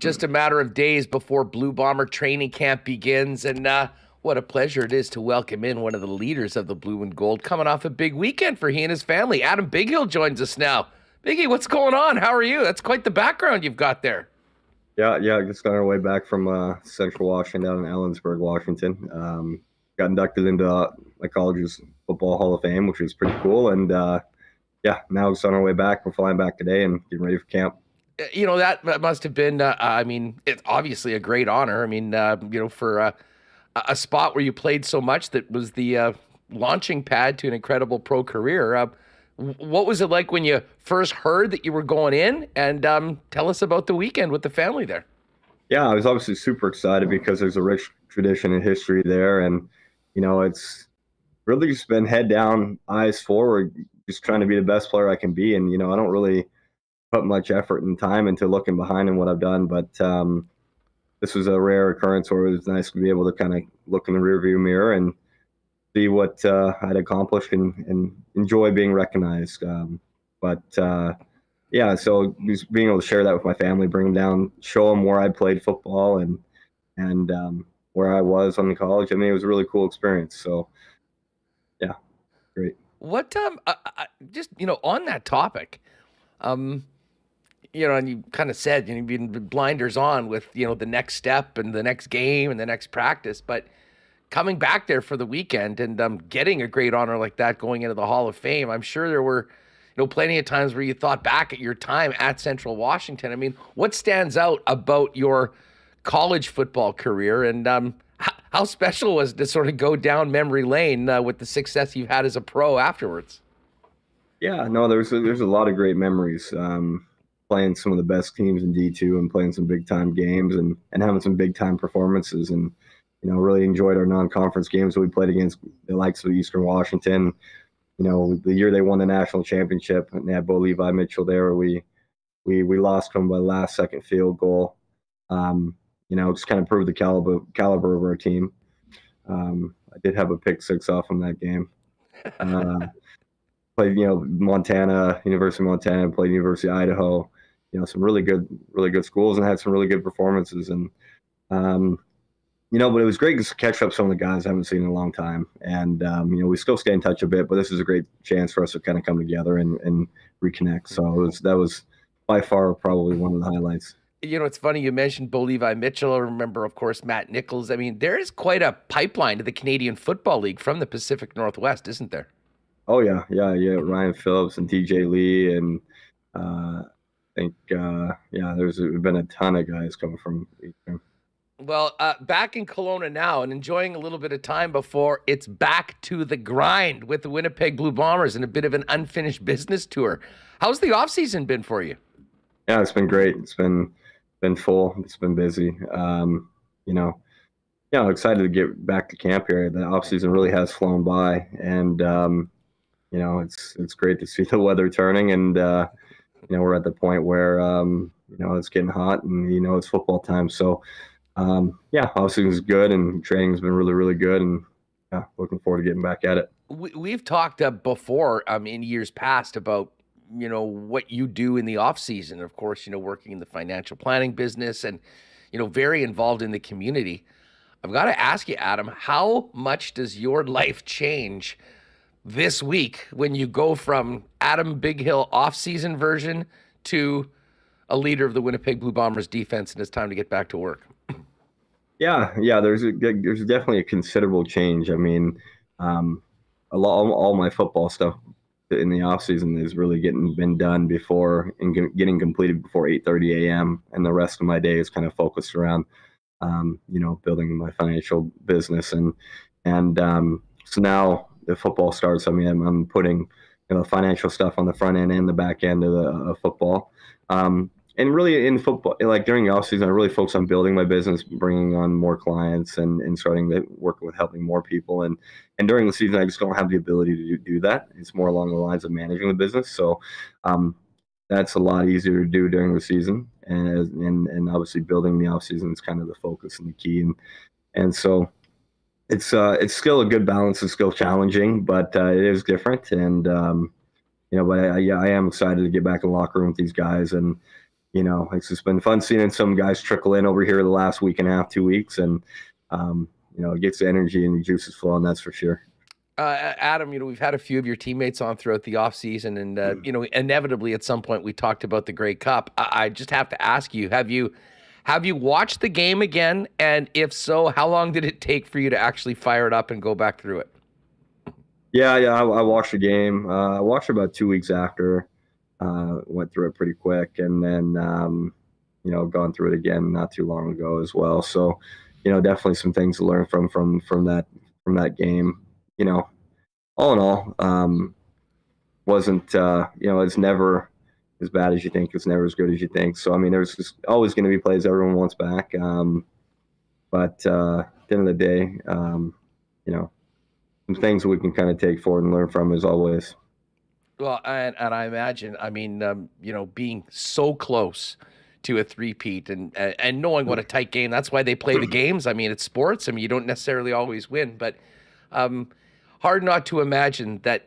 just a matter of days before Blue Bomber training camp begins, and what a pleasure it is to welcome in one of the leaders of the Blue and Gold, coming off a big weekend for he and his family. Adam Bighill joins us now. Biggie, what's going on? How are you? That's quite the background you've got there. Yeah, just on our way back from Central Washington down in Ellensburg, Washington. Got inducted into my college's Football Hall of Fame, which was pretty cool. And now it's on our way back. We're flying back today and getting ready for camp. You know, that must have been, it's obviously a great honor. I mean, for a spot where you played so much that was the launching pad to an incredible pro career. What was it like when you first heard that you were going in? And tell us about the weekend with the family there. Yeah, I was obviously super excited because there's a rich tradition and history there. And, it's really just been head down, eyes forward, just trying to be the best player I can be. And, I don't really put much effort and time into looking behind and what I've done. But this was a rare occurrence where it was nice to be able to kind of look in the rearview mirror and see what I'd accomplished and enjoy being recognized. So just being able to share that with my family, bring them down, show them where I played football and where I was on the college. I mean, it was a really cool experience. So, yeah, great. What just on that topic, and you kind of said you've been blinders on with the next step and the next game and the next practice, but coming back there for the weekend and getting a great honor like that going into the Hall of Fame, I'm sure there were plenty of times where you thought back at your time at Central Washington. I mean, what stands out about your college football career, and how special was it to sort of go down memory lane with the success you've had as a pro afterwards? Yeah, no, there's a lot of great memories. Playing some of the best teams in D2 and playing some big time games and having some big time performances, and really enjoyed our non-conference games that we played against the likes of Eastern Washington. The year they won the national championship and they had Bo Levi Mitchell there, we lost them by the last second field goal. Just kind of proved the caliber of our team. I did have a pick six off from that game. Played, Montana, University of Montana, played University of Idaho, some really good schools, and had some really good performances. And, but it was great to catch up some of the guys I haven't seen in a long time. And, we still stay in touch a bit, but this is a great chance for us to kind of come together and reconnect. So that was by far probably one of the highlights. It's funny you mentioned Bo Levi Mitchell. I remember, of course, Matt Nichols. I mean, there is quite a pipeline to the Canadian Football League from the Pacific Northwest, isn't there? Oh, yeah. Ryan Phillips and TJ Lee. And I think, there's been a ton of guys coming from Eastern. Well, back in Kelowna now and enjoying a little bit of time before it's back to the grind with the Winnipeg Blue Bombers and a bit of an unfinished business tour. How's the offseason been for you? Yeah, it's been great. It's been full. It's been busy. I'm excited to get back to camp here. The offseason really has flown by, and it's great to see the weather turning, and we're at the point where it's getting hot, and it's football time. So offseason is good, and training's been really, really good, and looking forward to getting back at it. We've talked before in years past about what you do in the off season. Of course, working in the financial planning business and, very involved in the community. I've got to ask you, Adam, how much does your life change this week when you go from Adam Bighill off season version to a leader of the Winnipeg Blue Bombers defense, and it's time to get back to work? Yeah. There's definitely a considerable change. I mean, all my football stuff in the off season is really been done before and getting completed before 8:30 a.m. and the rest of my day is kind of focused around, building my financial business and so now the football starts. I mean, I'm putting financial stuff on the front end and the back end of the football. And really in football, like during the off season, I really focus on building my business, bringing on more clients and starting to work with helping more people. And during the season, I just don't have the ability to do that. It's more along the lines of managing the business. So that's a lot easier to do during the season. And obviously building the off season is kind of the focus and the key. And so it's still a good balance. It's still challenging, but it is different. And, but I am excited to get back in the locker room with these guys and It's just been fun seeing some guys trickle in over here the last week and a half, 2 weeks, and it gets the energy and the juices flowing. That's for sure. Adam, we've had a few of your teammates on throughout the offseason, and inevitably at some point we talked about the Grey Cup. I just have to ask you, have you watched the game again? And if so, how long did it take for you to actually fire it up and go back through it? Yeah, I watched the game. I watched it about 2 weeks after. Went through it pretty quick, and then gone through it again not too long ago as well. So, definitely some things to learn from that game. All in all, wasn't it's never as bad as you think. It's never as good as you think. So I mean, there's just always going to be plays everyone wants back. But at the end of the day, some things we can kind of take forward and learn from as always. Well, and I imagine, being so close to a three-peat and knowing what a tight game, that's why they play the games. I mean, it's sports. I mean, you don't necessarily always win, but hard not to imagine that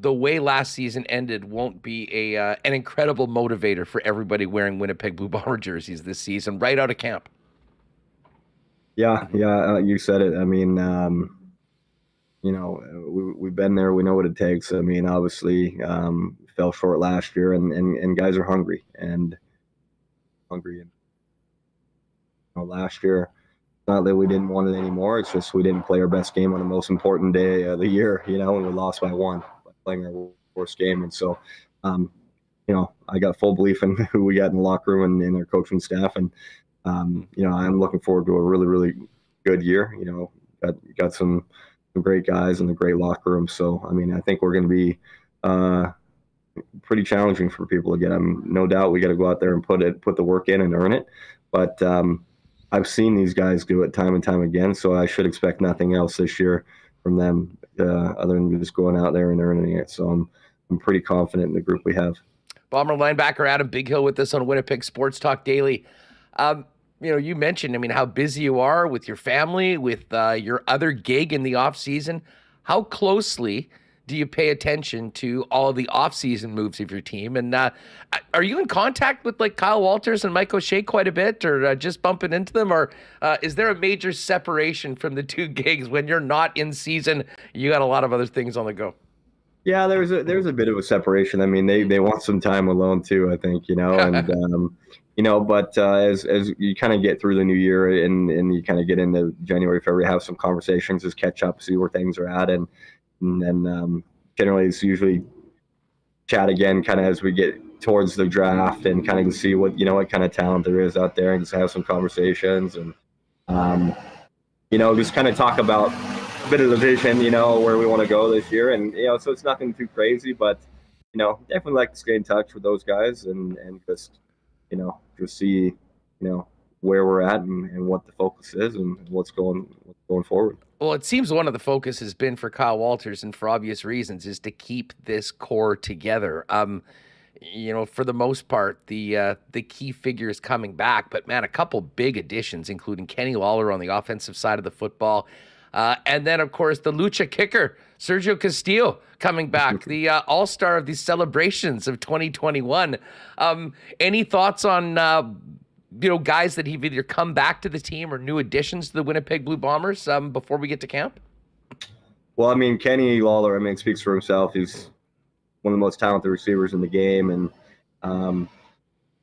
the way last season ended won't be an incredible motivator for everybody wearing Winnipeg Blue Bomber jerseys this season, right out of camp. Yeah, you said it. I mean, we've been there. We know what it takes. I mean, obviously, fell short last year, and guys are hungry. And last year, not that we didn't want it anymore. It's just we didn't play our best game on the most important day of the year, and we lost by one, playing our worst game. And so, I got full belief in who we got in the locker room and in our coaching staff. And, I'm looking forward to a really, really good year. Got some great guys in the great locker room. So, I mean, I think we're going to be pretty challenging for people to get. No doubt we got to go out there and put the work in and earn it. But I've seen these guys do it time and time again, so I should expect nothing else this year from them other than just going out there and earning it. So I'm pretty confident in the group we have. Bomber linebacker Adam Bighill with us on Winnipeg Sports Talk Daily. You mentioned, how busy you are with your family, with your other gig in the off season. How closely do you pay attention to all of the off-season moves of your team? And are you in contact with like Kyle Walters and Mike O'Shea quite a bit, or just bumping into them? Or is there a major separation from the two gigs when you're not in season? You got a lot of other things on the go. Yeah, there's a bit of a separation. I mean, they want some time alone too, I think, and but as you kind of get through the new year and you kind of get into January, February, have some conversations, just catch up, see where things are at, and then generally it's usually chat again kind of as we get towards the draft and kind of see what kind of talent there is out there, and just have some conversations and just kind of talk about a bit of the vision, where we want to go this year. And so it's nothing too crazy, but definitely like to stay in touch with those guys and just just see where we're at and what the focus is and what's going forward. Well, it seems one of the focus has been for Kyle Walters, and for obvious reasons, is to keep this core together. For the most part, the key figures coming back, but man, a couple big additions, including Kenny Lawler on the offensive side of the football. And then, of course, the Lucha kicker, Sergio Castillo, coming back, the all-star of the celebrations of 2021. Any thoughts on guys that have either come back to the team or new additions to the Winnipeg Blue Bombers before we get to camp? Well, I mean, Kenny Lawler, speaks for himself. He's one of the most talented receivers in the game, and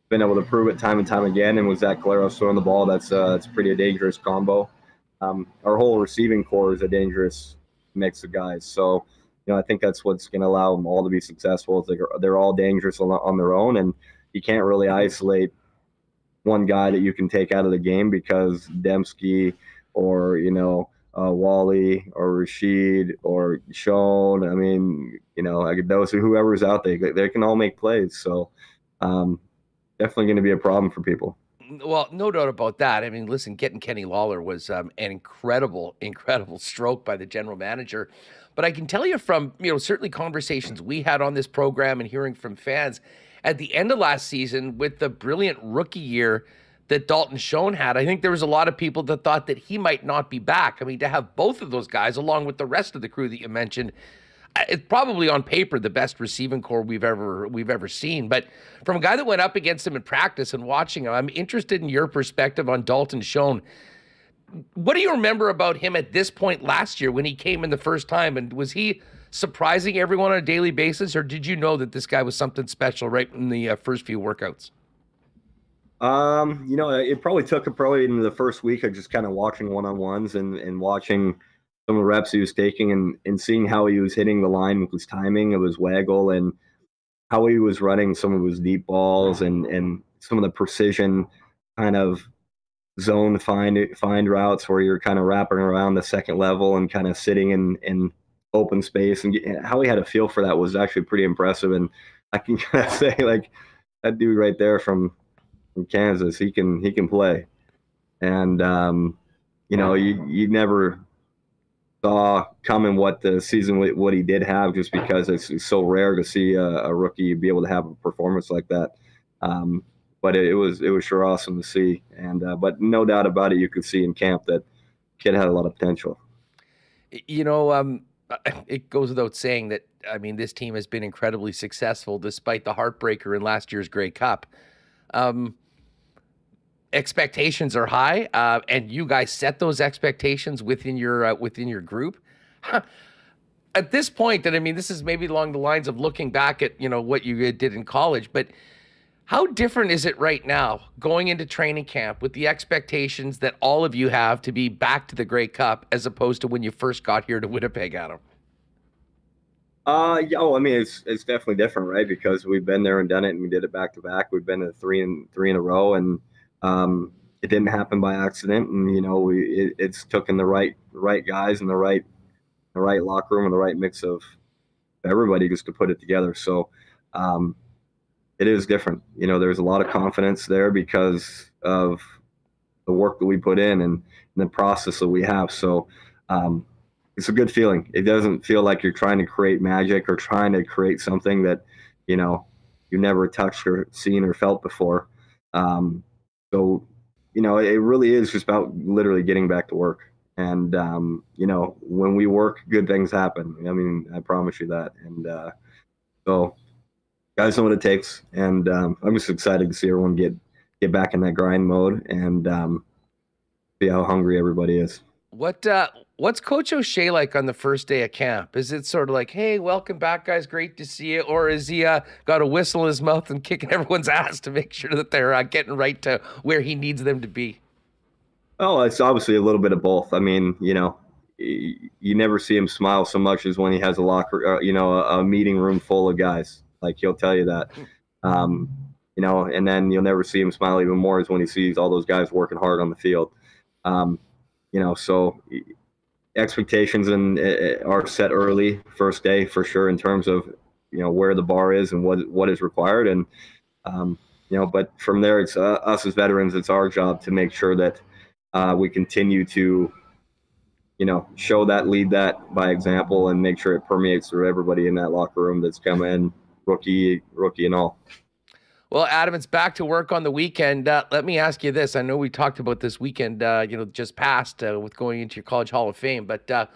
been able to prove it time and time again. And with Zach Caleros throwing the ball, that's pretty a dangerous combo. Our whole receiving core is a dangerous mix of guys. So, I think that's what's going to allow them all to be successful. They're all dangerous on their own, and you can't really isolate one guy that you can take out of the game because Dembski or, Wally or Rashid or Schoen, those whoever's out there, they can all make plays. So definitely going to be a problem for people. Well, no doubt about that. Listen, getting Kenny Lawler was an incredible stroke by the general manager. But I can tell you from, certainly conversations we had on this program and hearing from fans at the end of last season with the brilliant rookie year that Dalton Schoen had, I think there was a lot of people that thought that he might not be back. To have both of those guys along with the rest of the crew that you mentioned, it's probably on paper the best receiving core we've ever seen. But from a guy that went up against him in practice and watching him, I'm interested in your perspective on Dalton Schoen. What do you remember about him at this point last year when he came in the first time? And was he surprising everyone on a daily basis, or did you know that this guy was something special right in the first few workouts? It probably took into the first week of just kind of watching one-on-ones and watching some of the reps he was taking and seeing how he was hitting the line with his timing of his waggle and how he was running some of his deep balls and some of the precision kind of zone find routes where you're kind of wrapping around the second level and kind of sitting in open space, and how he had a feel for that was actually pretty impressive. And I can kind of say, like, that dude right there from Kansas, he can play. And you never saw coming what the season, what he did have, just because it's so rare to see a rookie be able to have a performance like that. But it was sure awesome to see. And but no doubt about it, you could see in camp that kid had a lot of potential. It goes without saying that, I mean, this team has been incredibly successful despite the heartbreaker in last year's Grey Cup. Expectations are high, and you guys set those expectations within your group. At this point, and I mean, this is maybe along the lines of looking back at what you did in college, but how different is it right now going into training camp with the expectations that all of you have to be back to the Grey Cup as opposed to when you first got here to Winnipeg, Adam? I mean, it's definitely different, right? Because we've been there and done it, and we did it back to back. We've been to three in a row, and it didn't happen by accident. And it's taken the right guys and the right locker room and the right mix of everybody just to put it together. So it is different. There's a lot of confidence there because of the work that we put in and the process that we have. So it's a good feeling. It doesn't feel like you're trying to create magic or trying to create something that you never touched or seen or felt before. So it really is just about literally getting back to work. And when we work, good things happen. I mean, I promise you that. And so guys know what it takes, and I'm just excited to see everyone get back in that grind mode and see how hungry everybody is. What's Coach O'Shea like on the first day of camp? Is it sort of like, hey, welcome back, guys, great to see you? Or is he got a whistle in his mouth and kicking everyone's ass to make sure that they're getting right to where he needs them to be? Oh, it's obviously a little bit of both. I mean, you never see him smile so much as when he has a meeting room full of guys. Like, he'll tell you that. And then you'll never see him smile even more is when he sees all those guys working hard on the field. So expectations are set early, first day for sure, in terms of where the bar is and what is required, and but from there it's us as veterans. It's our job to make sure that we continue to show that, lead that by example, and make sure it permeates through everybody in that locker room that's come in, rookie and all. Well, Adam, it's back to work on the weekend. Let me ask you this. I know we talked about this weekend, just passed with going into your College Hall of Fame, but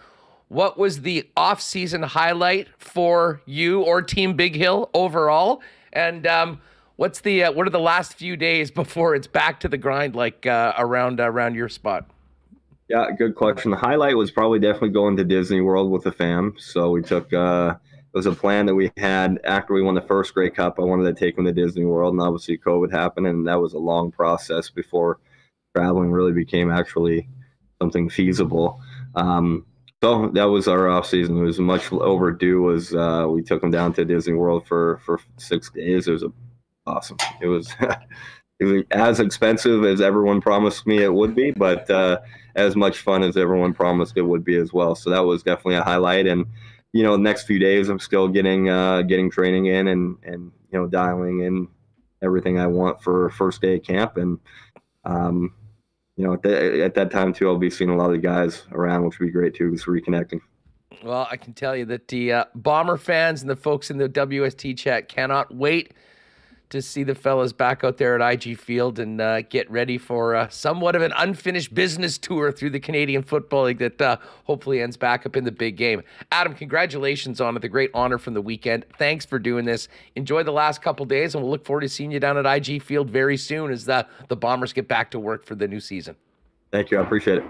what was the off-season highlight for you or Team Bighill overall? And what are the last few days before it's back to the grind, like around your spot? Yeah, good question. The highlight was probably definitely going to Disney World with the fam. So we took it was a plan that we had after we won the first Grey Cup. I wanted to take them to Disney World, and obviously COVID happened, and that was a long process before traveling really became actually something feasible. So that was our off season. It was much overdue. We took them down to Disney World for 6 days. It was awesome. It was it was as expensive as everyone promised me it would be, but as much fun as everyone promised it would be as well. So that was definitely a highlight. And the next few days I'm still getting training in and dialing in everything I want for first day of camp. And at that time too, I'll be seeing a lot of the guys around, which would be great too, just reconnecting. Well, I can tell you that the Bomber fans and the folks in the WST chat cannot wait to see the fellas back out there at IG Field and get ready for somewhat of an unfinished business tour through the Canadian Football League that hopefully ends back up in the big game. Adam, congratulations on it. The great honor from the weekend. Thanks for doing this. Enjoy the last couple days, and we'll look forward to seeing you down at IG Field very soon as the Bombers get back to work for the new season. Thank you. I appreciate it.